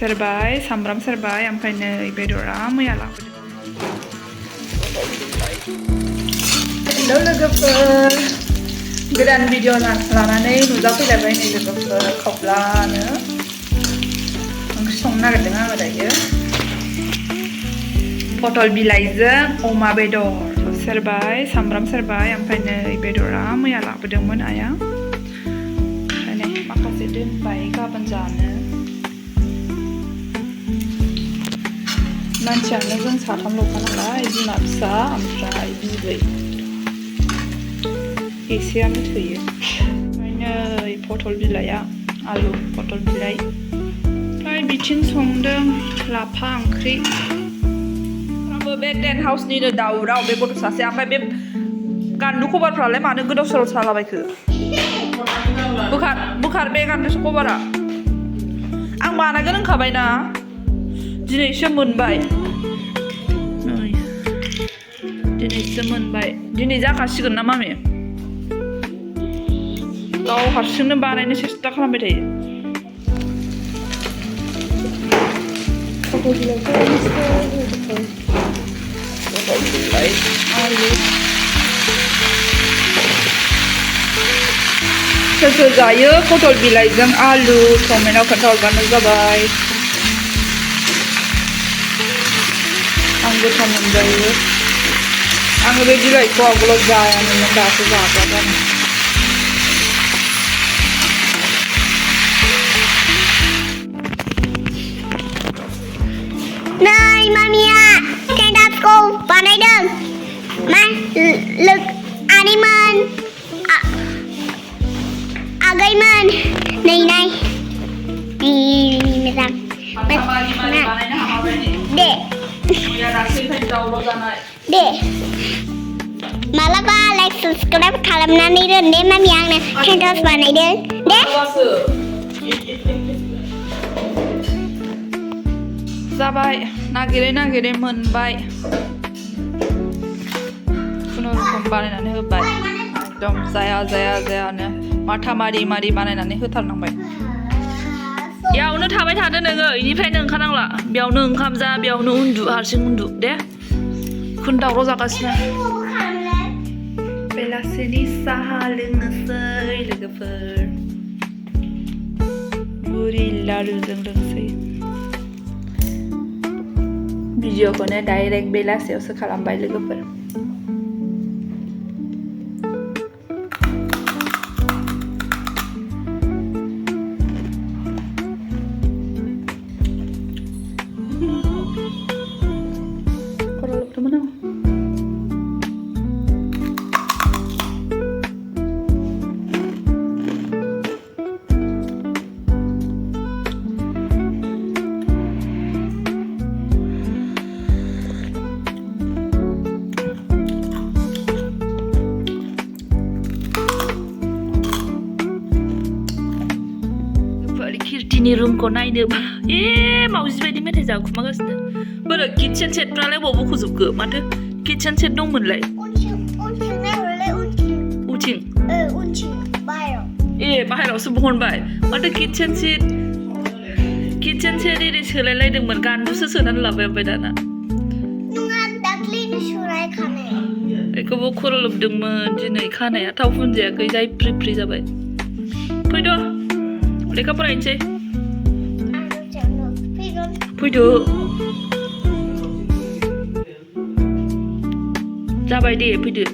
सेरबाय सामब्राम सेरबाय ओमफ्राय नै बेदरा मैया लाबोदों हेलौ लोगोफोर गोदान भिडिअ लानानै नुजाफैलायबाय नै लोगोफोर खबलानो ओंख्रि संनो नागिरदों आङो दायो पटल बिलाइजों अमा बेदर सेरबाय सामब्राम सेरबाय ओमफ्राय नै बेदरा मैया लाबोदोंमोन आइया ओमफ्राय नै माखासे दोनबाय गाबोन जानो मानसियानो जों साथामल'खा नालाय बिमा फिसा ओमफ्राय बिबै एसेयानो थोयो ओमफ्राय नै पटल बिलाइया आलु पटल बिलाइ ओमफ्राय बिथिं संदों लाफा ओंख्रि आंबो बे टेन्ट हाउसनिनो दावराव बे गथ' सासे ओमफ्राय बे गान्दु कभारफ्रालाय मानो गोदाव सोराव सालाबायखो बोखार बे गान्दु कभारा आं बानायगोन होनखाबायना दिनैसो मोनबाय दिनैसो मोनबाय दिनै जाखासिगोन ना मामि गाव हारसिंनो बानायनो सेस्था खालामबाय थायो आलु सोर सोर जायो पटल बिलाइजों आलु कमेन्टआव खोन्थाहरबानो जाबाय आं गोथाव मोनजायो आङो बे बिलाइखौ आवगोलाव जायामोन दासो जाग्रा जादों नै मामिया टेन्टखौ बानायदों मा आनैमोन आगैमोन नै नाय मोजां दे मालाबा लाइक साबस्क्राइब खालामनानै दोन दे मामि आंनो टेन्ट बानायदों दे जाबाय नागिरै मोनबाय खुनुरुखुम बानायनानै होबाय एकदम जायानो माथा मारि बानायनानै होथारनांबाय बेयावनो थाबाय थादो नोङो इनिफ्रायनो ओंखारनांला बेयावनो ओंखाम जा बेयावनो उन्दु हारसिं उन्दु दे खुन दावराव जागासिनो बेलासिनि साहा लोंनोसै लोगोफोर मुरि लारुजों लोंसै भिडिअखौनो डाइरेक्ट बेलासियावसो खालामबाय लोगोफोर किर्तिनि रुमखौ नायनोबा मावजि बायदि मेथाइ जाखुमागासिनो बोरो किटचेन सेटफ्रालाय बबाव बख'जोबखो माथो किटचेन सेट दंमोनलाय उनथिं बाहेरावसो बहनबाय माथो किटचेन सेट एरि सोलायलायदोंमोन गान्दुसो सोनानै लाबाय ओमफ्राय दाना बेखौबो खर' लोबदोंमोन दिनै खानाया थाव फुनजायाखै जाय फ्रि जाबाय फैद' लेखा फरायनोसै फैदो जाबाय दे फैदो